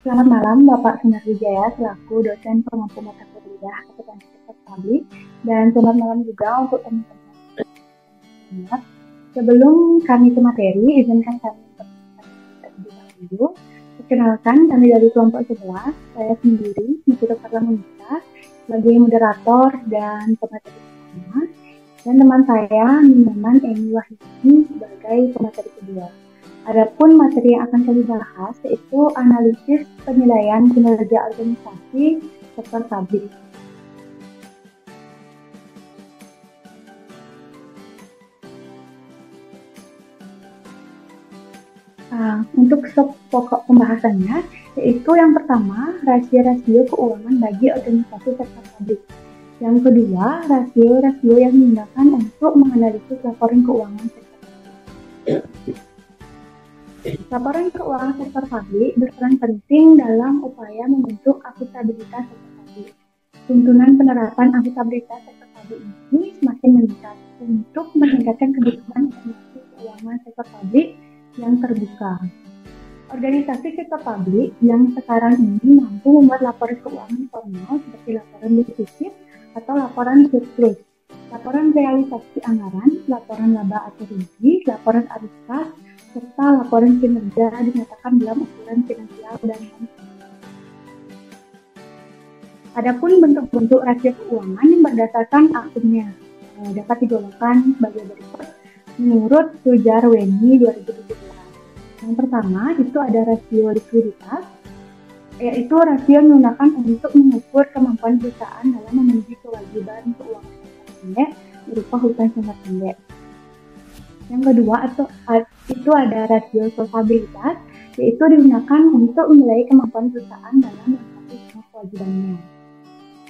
Selamat malam, Bapak Sunarwijaya selaku dosen pengampu mata kuliah Akuntansi Sektor Publik, dan selamat malam juga untuk teman-teman. Sebelum kami ke materi, izinkan kami memperkenalkan terlebih dahulu. Perkenalkan, kami dari kelompok 11, saya sendiri, Nikita Parlamunita, sebagai moderator dan pemateri pertama, dan teman saya, Minuman Eni Wahyuni, sebagai pemateri kedua. Adapun materi yang akan kami bahas yaitu analisis penilaian kinerja organisasi sektor publik. Untuk pokok pembahasannya yaitu yang pertama rasio-rasio keuangan bagi organisasi sektor publik. Yang kedua, rasio-rasio yang digunakan untuk menganalisis laporan keuangan sektor publik. Laporan keuangan sektor publik berperan penting dalam upaya membentuk akuntabilitas sektor publik. Tuntunan penerapan akuntabilitas sektor publik ini semakin meningkat untuk meningkatkan kebutuhan informasi keuangan sektor publik yang terbuka. Organisasi sektor publik yang sekarang ini mampu membuat laporan keuangan formal seperti laporan defisit atau laporan surplus, laporan realisasi anggaran, laporan laba atau rugi, laporan arus kas, serta laporan kinerja dinyatakan dalam ukuran finansial dan adapun bentuk-bentuk rasio keuangan yang berdasarkan akunnya dapat digolongkan sebagai berikut menurut Sujar Weni 2017. Yang pertama itu ada rasio likuiditas, yaitu rasio yang digunakan untuk mengukur kemampuan perusahaan dalam memenuhi kewajiban keuangan jangka pendek berupa hutang jangka pendek. Yang kedua itu ada rasio solvabilitas, yaitu digunakan untuk menilai kemampuan perusahaan dalam melengkapi semua kewajibannya.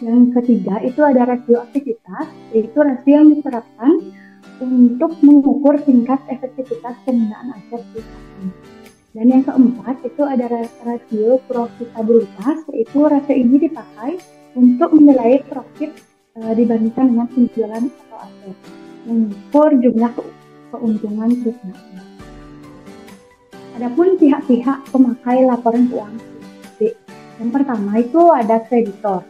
Yang ketiga itu ada rasio aktivitas, yaitu rasio yang diterapkan untuk mengukur tingkat efektivitas penggunaan aset perusahaan. Dan yang keempat itu ada rasio profitabilitas, yaitu rasio ini dipakai untuk menilai profit dibandingkan dengan penjualan atau aset, mengukur jumlah keuntungan perusahaan. Adapun pihak-pihak pemakai laporan keuangan publik. Yang pertama itu ada kreditor.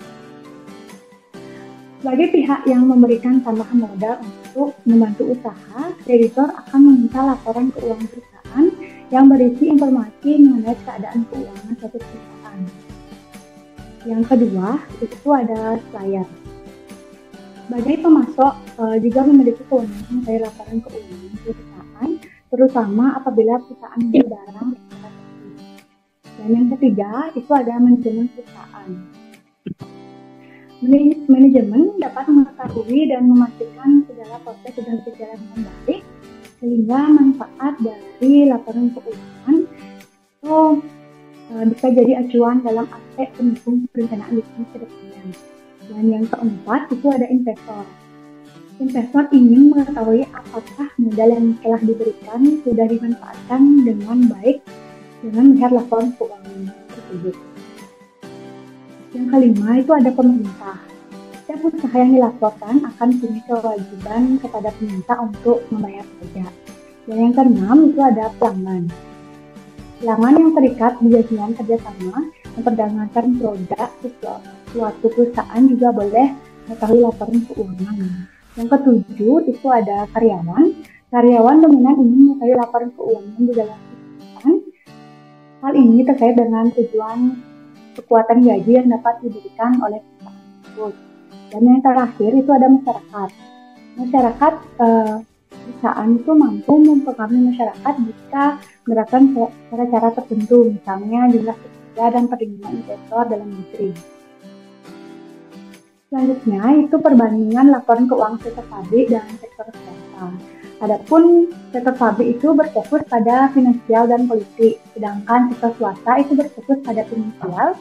Sebagai pihak yang memberikan tambahan modal untuk membantu usaha, kreditor akan meminta laporan keuangan perusahaan yang berisi informasi mengenai keadaan keuangan suatu perusahaan. Yang kedua itu ada supplier. Sebagai pemasok juga memiliki kewenangan mencari laporan keuangan perusahaan, terutama apabila perusahaan membeli barang. Dan yang ketiga itu ada manajemen perusahaan. Manajemen dapat mengetahui dan memastikan segala proses sedang berjalan dengan baik, sehingga manfaat dari laporan keuangan itu bisa jadi acuan dalam aspek pendukung perencanaan bisnis ke depannya. Dan yang keempat itu ada investor. Investor ingin mengetahui apakah modal yang telah diberikan sudah dimanfaatkan dengan baik dengan melihat laporan keuangan tersebut. Yang kelima itu ada pemerintah. Setiap usaha yang dilaporkan akan punya kewajiban kepada pemerintah untuk membayar pajak. Dan yang keenam itu ada pelanggan. Pelanggan yang terikat perjanjian kerjasama memperdagangkan produk suatu perusahaan juga boleh mengetahui laporan keuangan. Yang ketujuh itu ada karyawan. Karyawan dominan ingin mengetahui laporan keuangan di dalam perusahaan. Hal ini terkait dengan tujuan kekuatan gaji yang dapat diberikan oleh perusahaan tersebut. Dan yang terakhir itu ada masyarakat. Masyarakat perusahaan itu mampu mempengaruhi masyarakat jika menerapkan cara-cara tertentu, misalnya jumlah pekerja dan perlindungan investor dalam negeri. Selanjutnya itu perbandingan laporan keuangan sektor publik dan sektor swasta. Adapun sektor publik itu berfokus pada finansial dan politik, sedangkan sektor swasta itu berfokus pada finansial.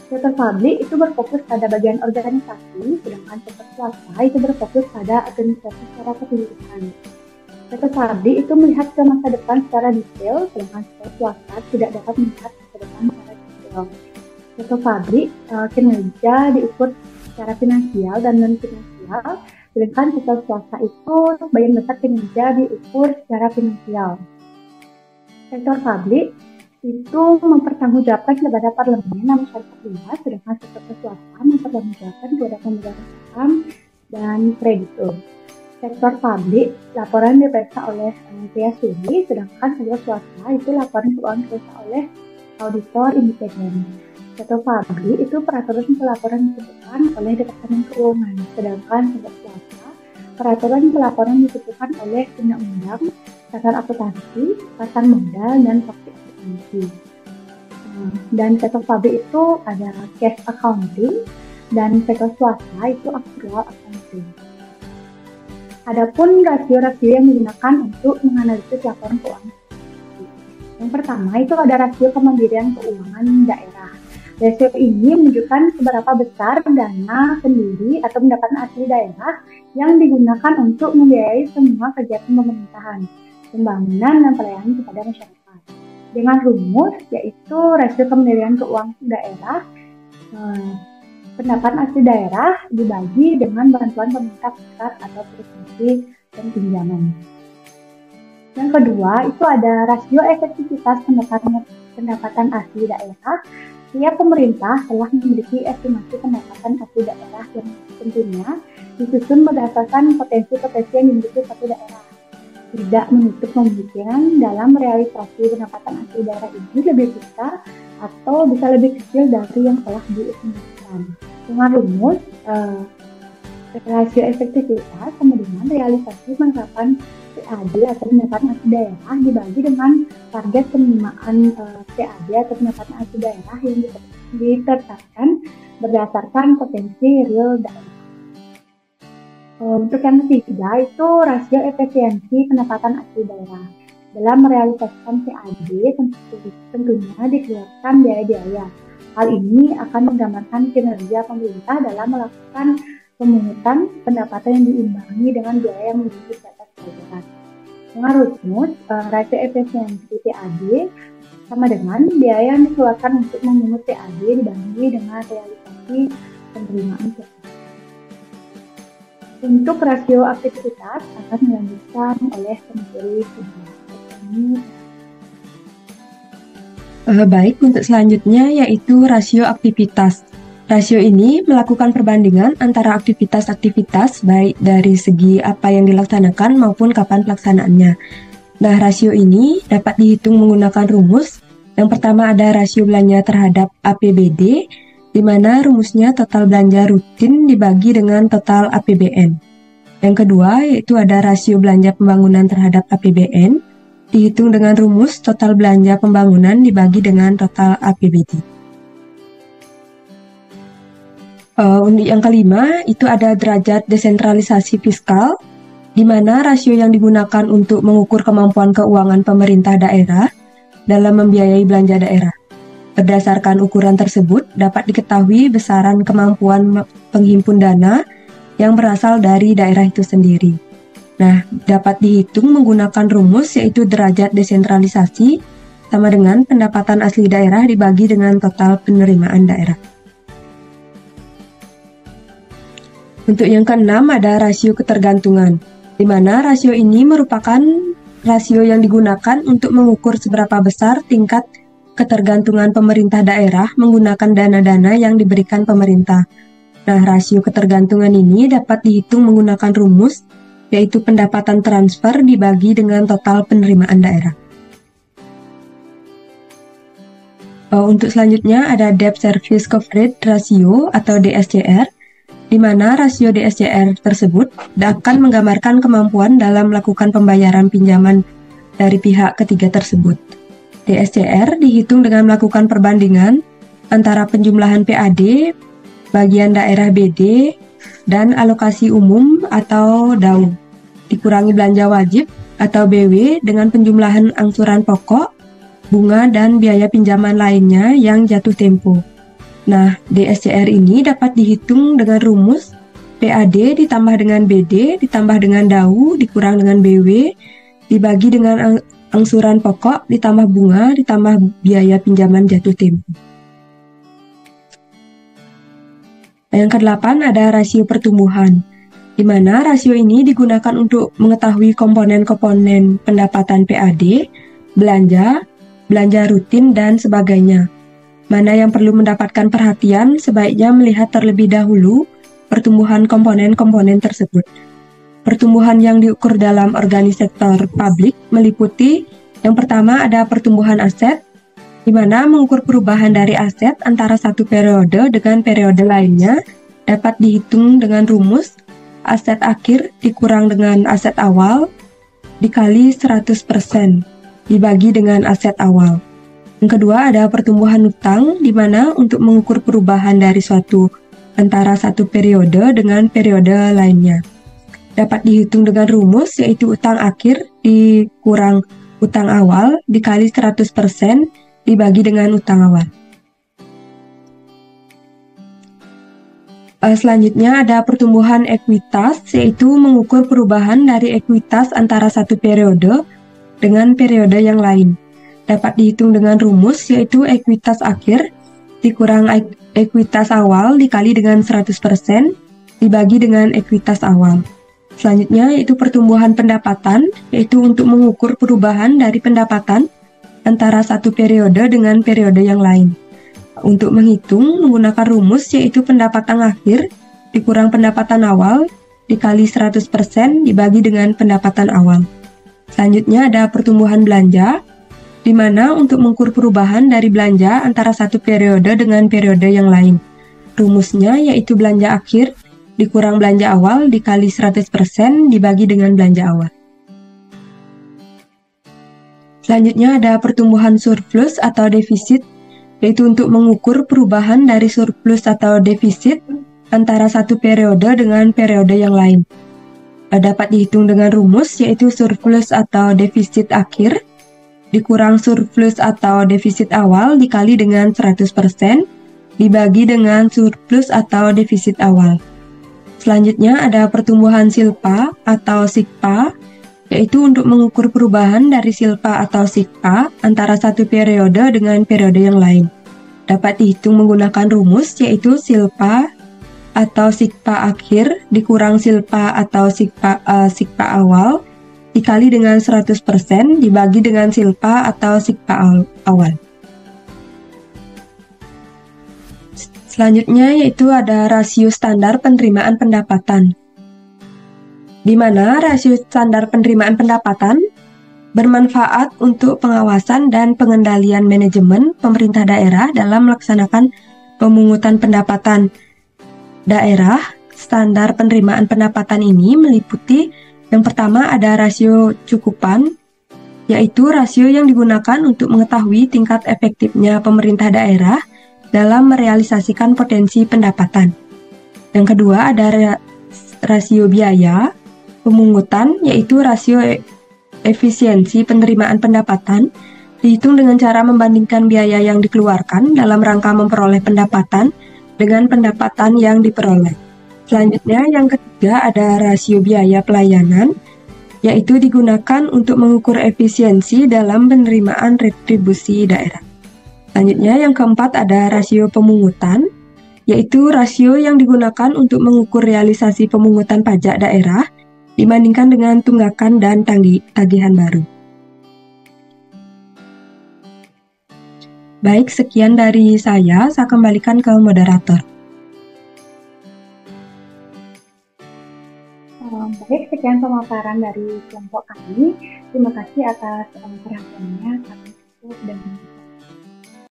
Sektor publik itu berfokus pada bagian organisasi, sedangkan sektor swasta itu berfokus pada administrasi secara keseluruhan. Sektor publik itu melihat ke masa depan secara detail, sedangkan sektor swasta tidak dapat melihat masa depan secara detail. Sektor publik kinerja diukur secara finansial dan non-finansial, sedangkan sektor swasta itu sebagian besar kinerja diukur secara finansial. Sektor publik itu mempertanggungjawabkan kepada parlemen dan masyarakat luas, sedangkan sektor swasta mempertanggungjawabkan kepada pemegang saham dan kreditur. Sektor publik, laporan diperiksa oleh pihak studi, sedangkan sektor swasta itu laporan keuangan diperiksa oleh auditor independen. Sektor publik itu peraturan pelaporan ditentukan oleh Departemen Keuangan, sedangkan sektor swasta peraturan pelaporan ditentukan oleh undang-undang, pasar akuntansi, pasar modal, dan praktik akuntansi. Dan sektor publik itu ada cash accounting, dan sektor swasta itu actual accounting. Adapun rasio-rasio yang digunakan untuk menganalisis laporan keuangan. Yang pertama itu ada rasio kemandirian keuangan daerah. Rasio ini menunjukkan seberapa besar dana sendiri atau pendapatan asli daerah yang digunakan untuk membiayai semua kegiatan pemerintahan, pembangunan, dan pelayanan kepada masyarakat. Dengan rumus yaitu rasio kemandirian keuangan daerah, pendapatan asli daerah dibagi dengan bantuan pemerintah pusat atau provinsi dan pinjaman. Yang kedua itu ada rasio efektivitas pendapatan asli daerah. Setiap pemerintah telah memiliki estimasi pendapatan asli daerah yang tentunya disusun berdasarkan potensi-potensi yang dimiliki satu daerah. Tidak menutup kemungkinan dalam realisasi pendapatan asli daerah ini lebih besar atau bisa lebih kecil dari yang telah diestimasikan. Dengan rumus rasio efektivitas sama dengan realisasi penerapan PAD atau pendapatan asli daerah dibagi dengan target penerimaan PAD atau pendapatan asli daerah yang ditetapkan berdasarkan potensi real daerah. Untuk yang ketiga itu rasio efisiensi pendapatan asli daerah. Dalam merealisasikan PAD tentunya dikeluarkan biaya-biaya. Hal ini akan menggambarkan kinerja pemerintah dalam melakukan pemungutan pendapatan yang diimbangi dengan biaya yang memiliki batas wajar. Dengan rumus rasio efisiensi PAD sama dengan biaya yang dikeluarkan untuk memungut PAD dibanding dengan realisasi penerimaan PAD. Untuk rasio aktivitas akan dilanjutkan oleh pemateri ini. Baik, untuk selanjutnya yaitu rasio aktivitas. Rasio ini melakukan perbandingan antara aktivitas-aktivitas baik dari segi apa yang dilaksanakan maupun kapan pelaksanaannya. Nah, rasio ini dapat dihitung menggunakan rumus. Yang pertama ada rasio belanja terhadap APBD, di mana rumusnya total belanja rutin dibagi dengan total APBN. Yang kedua yaitu ada rasio belanja pembangunan terhadap APBN, dihitung dengan rumus total belanja pembangunan dibagi dengan total APBD. Untuk yang kelima itu ada derajat desentralisasi fiskal, di mana rasio yang digunakan untuk mengukur kemampuan keuangan pemerintah daerah dalam membiayai belanja daerah. Berdasarkan ukuran tersebut dapat diketahui besaran kemampuan penghimpun dana yang berasal dari daerah itu sendiri. Nah, dapat dihitung menggunakan rumus yaitu derajat desentralisasi sama dengan pendapatan asli daerah dibagi dengan total penerimaan daerah. Untuk yang keenam ada rasio ketergantungan, di mana rasio ini merupakan rasio yang digunakan untuk mengukur seberapa besar tingkat ketergantungan pemerintah daerah menggunakan dana-dana yang diberikan pemerintah. Nah, rasio ketergantungan ini dapat dihitung menggunakan rumus yaitu pendapatan transfer dibagi dengan total penerimaan daerah. Untuk selanjutnya ada Debt Service Coverage Ratio atau DSCR, di mana rasio DSCR tersebut akan menggambarkan kemampuan dalam melakukan pembayaran pinjaman dari pihak ketiga tersebut. DSCR dihitung dengan melakukan perbandingan antara penjumlahan PAD, bagian daerah BD, dan alokasi umum atau DAU, dikurangi belanja wajib atau BW dengan penjumlahan angsuran pokok, bunga, dan biaya pinjaman lainnya yang jatuh tempo. Nah, DSCR ini dapat dihitung dengan rumus PAD ditambah dengan BD ditambah dengan DAU dikurang dengan BW dibagi dengan angsuran pokok ditambah bunga ditambah biaya pinjaman jatuh tempo. Yang kedelapan ada rasio pertumbuhan, di mana rasio ini digunakan untuk mengetahui komponen-komponen pendapatan PAD, belanja, belanja rutin, dan sebagainya. Mana yang perlu mendapatkan perhatian, sebaiknya melihat terlebih dahulu pertumbuhan komponen-komponen tersebut. Pertumbuhan yang diukur dalam sektor publik meliputi yang pertama ada pertumbuhan aset, di mana mengukur perubahan dari aset antara satu periode dengan periode lainnya dapat dihitung dengan rumus aset akhir dikurang dengan aset awal dikali 100% dibagi dengan aset awal. Yang kedua ada pertumbuhan utang, di mana untuk mengukur perubahan dari antara satu periode dengan periode lainnya. Dapat dihitung dengan rumus yaitu utang akhir dikurang utang awal dikali 100% dibagi dengan utang awal. Selanjutnya ada pertumbuhan ekuitas, yaitu mengukur perubahan dari ekuitas antara satu periode dengan periode yang lain. Dapat dihitung dengan rumus yaitu ekuitas akhir dikurang ekuitas awal dikali dengan 100% dibagi dengan ekuitas awal. Selanjutnya yaitu pertumbuhan pendapatan, yaitu untuk mengukur perubahan dari pendapatan antara satu periode dengan periode yang lain. Untuk menghitung menggunakan rumus yaitu pendapatan akhir dikurang pendapatan awal dikali 100% dibagi dengan pendapatan awal. Selanjutnya ada pertumbuhan belanja, di mana untuk mengukur perubahan dari belanja antara satu periode dengan periode yang lain. Rumusnya yaitu belanja akhir dikurang belanja awal dikali 100% dibagi dengan belanja awal. Selanjutnya ada pertumbuhan surplus atau defisit, yaitu untuk mengukur perubahan dari surplus atau defisit antara satu periode dengan periode yang lain. Dapat dihitung dengan rumus yaitu surplus atau defisit akhir dikurang surplus atau defisit awal dikali dengan 100% dibagi dengan surplus atau defisit awal. Selanjutnya ada pertumbuhan silpa atau sikpa, yaitu untuk mengukur perubahan dari silpa atau sikpa antara satu periode dengan periode yang lain. Dapat dihitung menggunakan rumus yaitu silpa atau sikpa akhir dikurang silpa atau sikpa awal dikali dengan 100% dibagi dengan silpa atau sikpa awal. Selanjutnya yaitu ada rasio standar penerimaan pendapatan, di mana rasio standar penerimaan pendapatan bermanfaat untuk pengawasan dan pengendalian manajemen pemerintah daerah dalam melaksanakan pemungutan pendapatan daerah. Standar penerimaan pendapatan ini meliputi yang pertama ada rasio cukupan, yaitu rasio yang digunakan untuk mengetahui tingkat efektifnya pemerintah daerah dalam merealisasikan potensi pendapatan. Yang kedua ada rasio biaya pemungutan, yaitu rasio efisiensi penerimaan pendapatan, dihitung dengan cara membandingkan biaya yang dikeluarkan dalam rangka memperoleh pendapatan dengan pendapatan yang diperoleh. Selanjutnya yang ketiga ada rasio biaya pelayanan, yaitu digunakan untuk mengukur efisiensi dalam penerimaan retribusi daerah. Selanjutnya yang keempat ada rasio pemungutan, yaitu rasio yang digunakan untuk mengukur realisasi pemungutan pajak daerah dibandingkan dengan tunggakan dan tagihan baru. Baik, sekian dari saya kembalikan ke moderator. Baik, sekian pemaparan dari kelompok kami. Terima kasih atas perhatiannya. Kami tutup dan